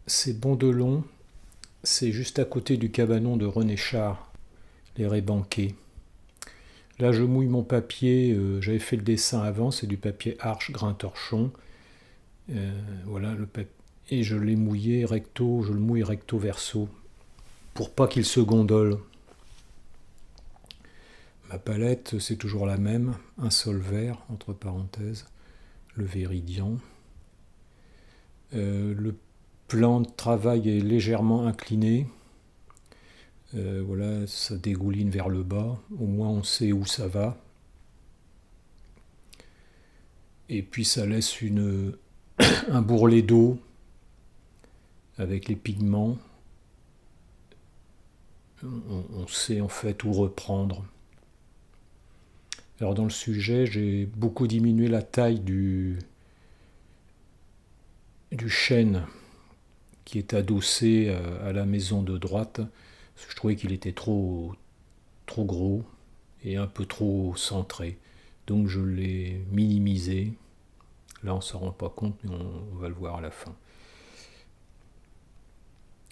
C'est Bondelon, c'est juste à côté du cabanon de René Char, les Rébanquets. Là, je mouille mon papier, j'avais fait le dessin avant, c'est du papier arche grain torchon. Voilà le papier. Et je l'ai mouillé recto, je le mouille recto verso, pour pas qu'il se gondole. Ma palette, c'est toujours la même, un sol vert, entre parenthèses, le Véridian. Le plan de travail est légèrement incliné. Voilà, ça dégouline vers le bas, au moins on sait où ça va. Et puis ça laisse un bourrelet d'eau avec les pigments. On sait en fait où reprendre. Alors dans le sujet, j'ai beaucoup diminué la taille du chêne qui est adossé à la maison de droite, parce que je trouvais qu'il était trop gros et un peu trop centré. Donc je l'ai minimisé. Là on ne s'en rend pas compte, mais on va le voir à la fin.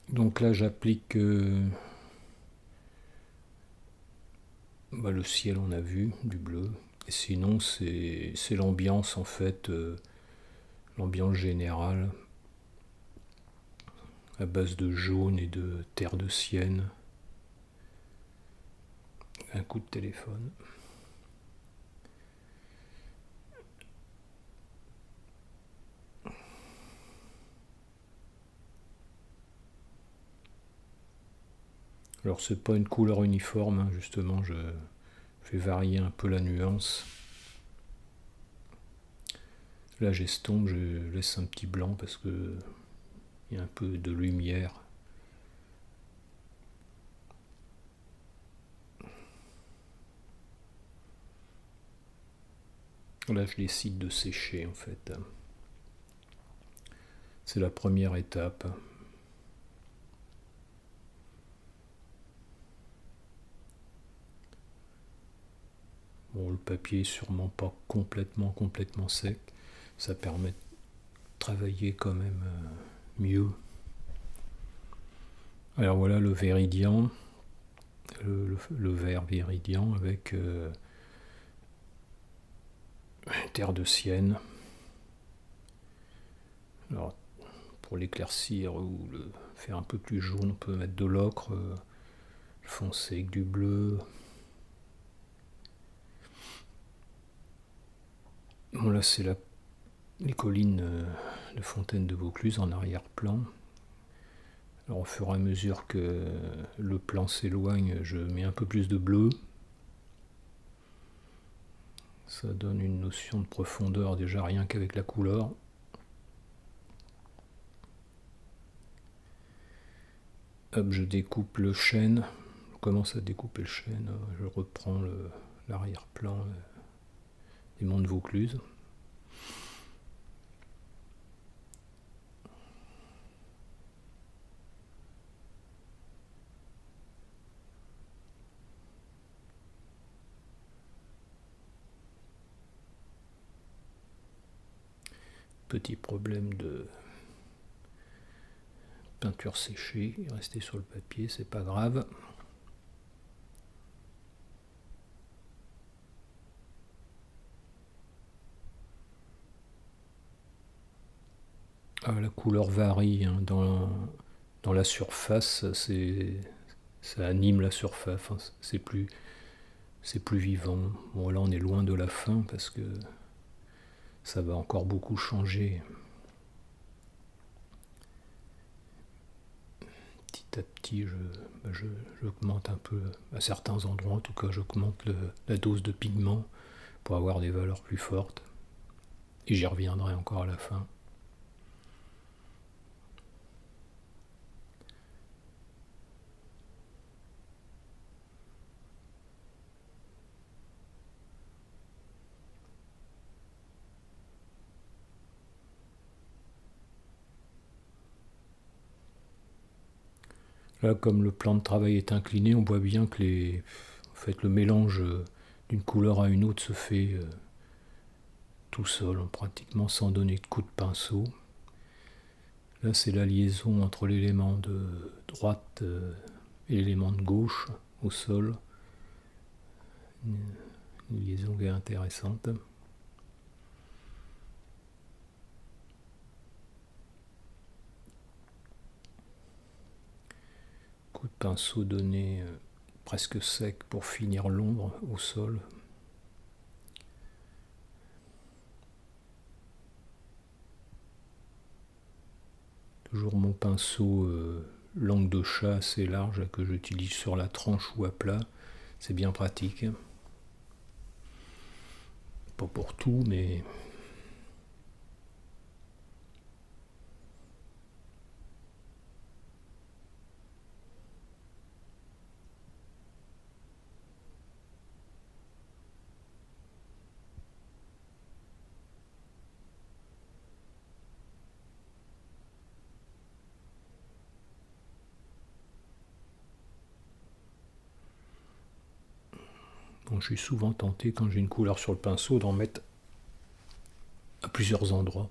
Donc là j'applique le ciel, on a vu, du bleu. Et sinon c'est l'ambiance en fait, l'ambiance générale, à base de jaune et de terre de sienne. Un coup de téléphone. Alors c'est pas une couleur uniforme, hein, justement, je fais varier un peu la nuance. Là j'estompe, je laisse un petit blanc parce que il y a un peu de lumière. Là je décide de sécher en fait. C'est la première étape. Bon, le papier est sûrement pas complètement sec. Ça permet de travailler quand même mieux. Alors voilà le Véridian, le vert Véridian avec terre de sienne. Alors pour l'éclaircir ou le faire un peu plus jaune, on peut mettre de l'ocre foncé avec du bleu. Bon là c'est les collines de Fontaine de Vaucluse en arrière-plan. Alors au fur et à mesure que le plan s'éloigne, je mets un peu plus de bleu. Ça donne une notion de profondeur déjà rien qu'avec la couleur. Hop, je découpe le chêne. Je commence à découper le chêne. Je reprends l'arrière-plan des monts de Vaucluse. Petit problème de peinture séchée, il est resté sur le papier, c'est pas grave. La couleur varie hein, dans la surface, ça anime la surface, enfin, c'est plus vivant. Bon là on est loin de la fin parce que ça va encore beaucoup changer. Petit à petit, j'augmente un peu, à certains endroits en tout cas, j'augmente la dose de pigment pour avoir des valeurs plus fortes. Et j'y reviendrai encore à la fin. Là, comme le plan de travail est incliné, on voit bien que en fait, le mélange d'une couleur à une autre se fait tout seul, pratiquement sans donner de coup de pinceau. Là, c'est la liaison entre l'élément de droite et l'élément de gauche au sol. Une liaison qui est intéressante. Coup de pinceau donné presque sec pour finir l'ombre au sol. Toujours mon pinceau langue de chat assez large que j'utilise sur la tranche ou à plat. C'est bien pratique. Pas pour tout, mais bon, je suis souvent tenté quand j'ai une couleur sur le pinceau d'en mettre à plusieurs endroits.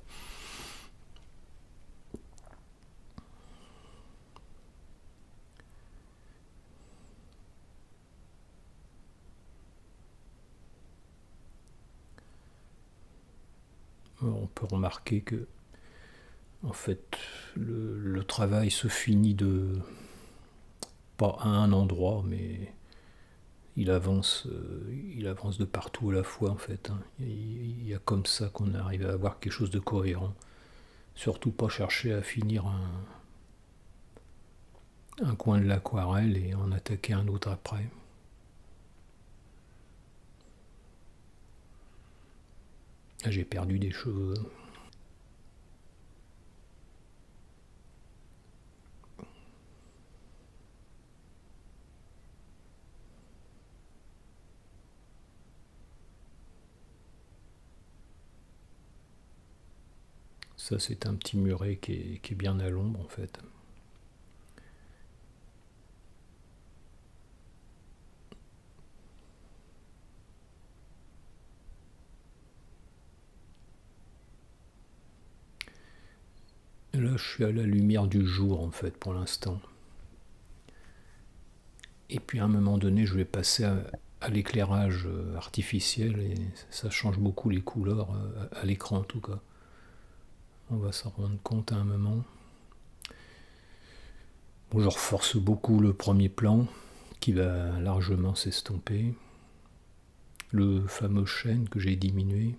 Alors, on peut remarquer que en fait le travail se finit pas à un endroit, mais il avance de partout à la fois en fait. Il y a comme ça qu'on arrive à avoir quelque chose de cohérent. Surtout pas chercher à finir un coin de l'aquarelle et en attaquer un autre après. Là, j'ai perdu des cheveux. Ça, c'est un petit muret qui est bien à l'ombre en fait. Là, je suis à la lumière du jour en fait pour l'instant. Et puis à un moment donné, je vais passer à l'éclairage artificiel et ça change beaucoup les couleurs à l'écran en tout cas. On va s'en rendre compte à un moment. Bon, je reforce beaucoup le premier plan qui va largement s'estomper. Le fameux chêne que j'ai diminué.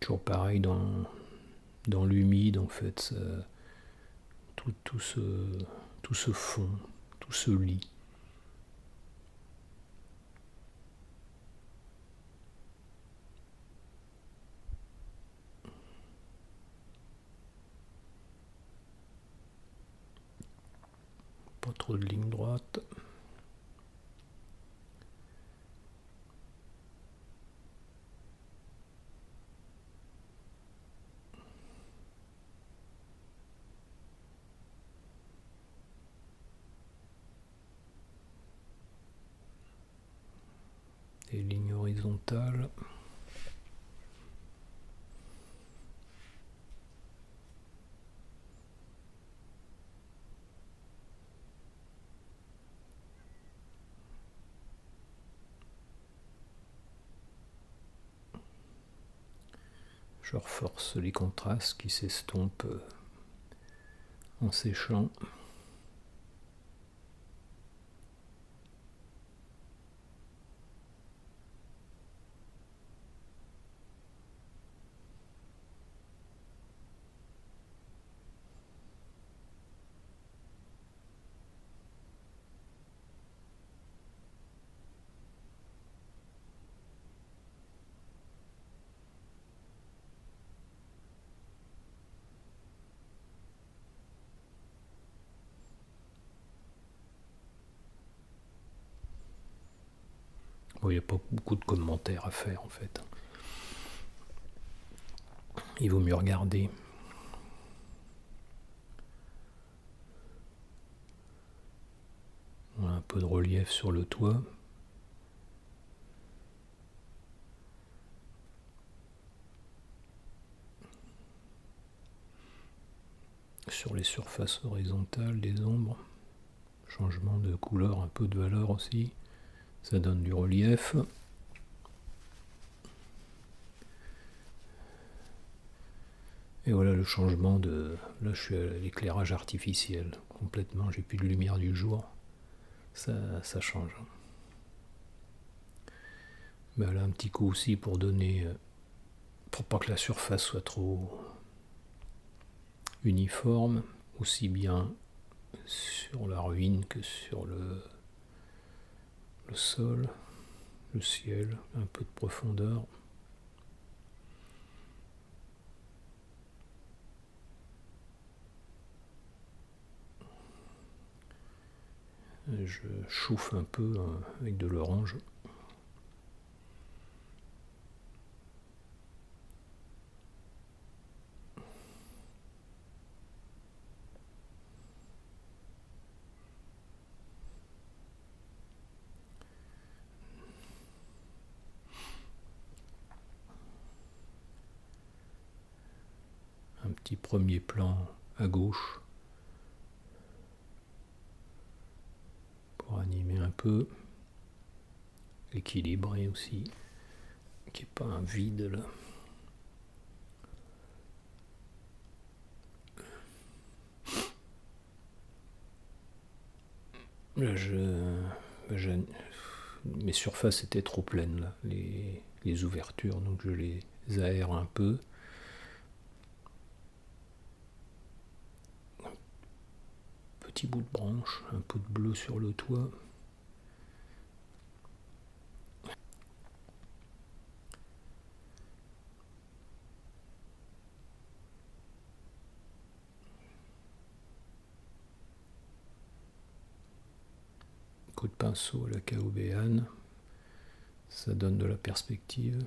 Toujours pareil dans l'humide en fait, ça, tout se fond, tout se lit. Pas trop de lignes droites. Des lignes horizontales. Je reforce les contrastes qui s'estompent en séchant. Bon, il n'y a pas beaucoup de commentaires à faire en fait. Il vaut mieux regarder. On a un peu de relief sur le toit. sur les surfaces horizontales des ombres. Changement de couleur, un peu de valeur aussi. Ça donne du relief. Et voilà le changement de... Là je suis à l'éclairage artificiel. Complètement, j'ai plus de lumière du jour. Ça change. Ben là un petit coup aussi pour donner... Pour pas que la surface soit trop uniforme. Aussi bien sur la ruine que sur le sol, le ciel, un peu de profondeur. Je chauffe un peu avec de l'orange. Un petit premier plan à gauche pour animer un peu, équilibrer aussi, qu'il n'y ait pas un vide là. Là, mes surfaces étaient trop pleines là, les ouvertures, donc je les aère un peu. Petit bout de branche, un peu de bleu sur le toit. Coup de pinceau à la Caobéane, ça donne de la perspective.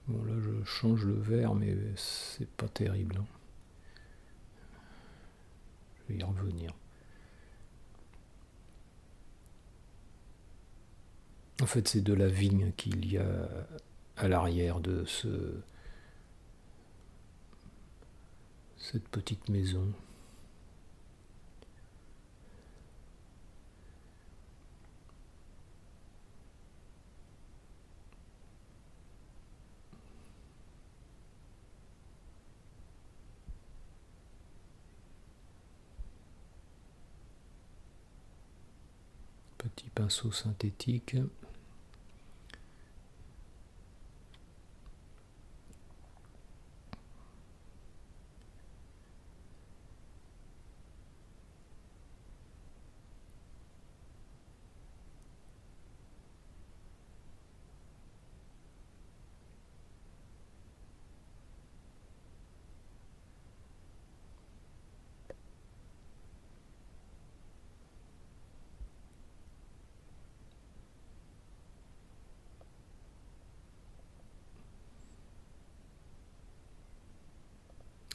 Bon là je change le vert mais c'est pas terrible. Hein. Je vais y revenir. En fait c'est de la vigne qu'il y a à l'arrière de cette petite maison. Petit pinceau synthétique.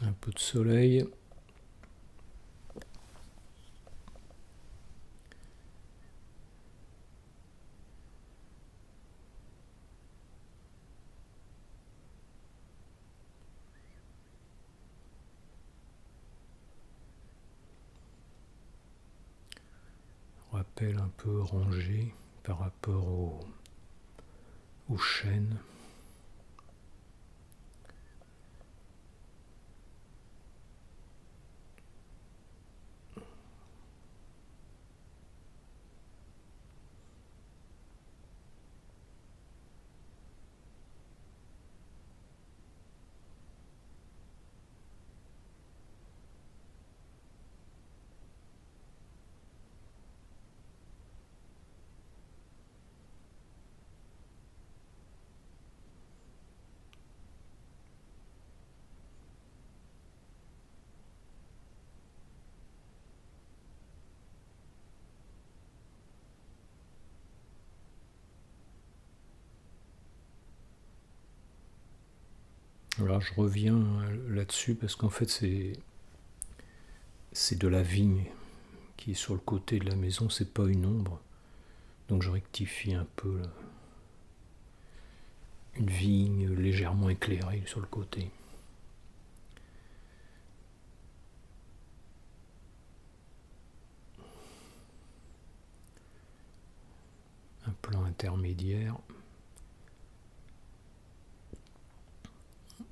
Un peu de soleil. Rappel un peu rangé par rapport aux chênes. Alors je reviens là-dessus parce qu'en fait c'est de la vigne qui est sur le côté de la maison, c'est pas une ombre. Donc je rectifie un peu là. Une vigne légèrement éclairée sur le côté. Un plan intermédiaire.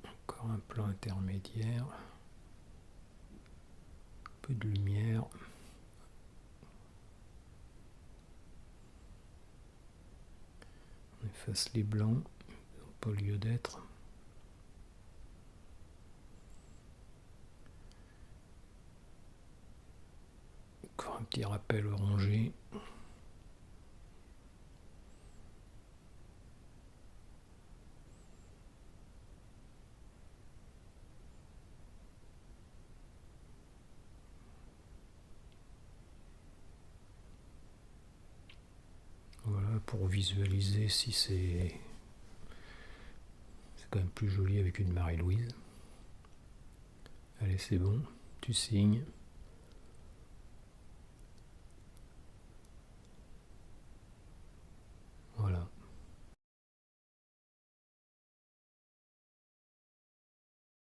Encore un plan intermédiaire. Un peu de lumière. On efface les blancs. Ils n'ont pas lieu d'être. Encore un petit rappel orangé. Voilà, pour visualiser si c'est quand même plus joli avec une Marie-Louise. Allez, c'est bon, tu signes.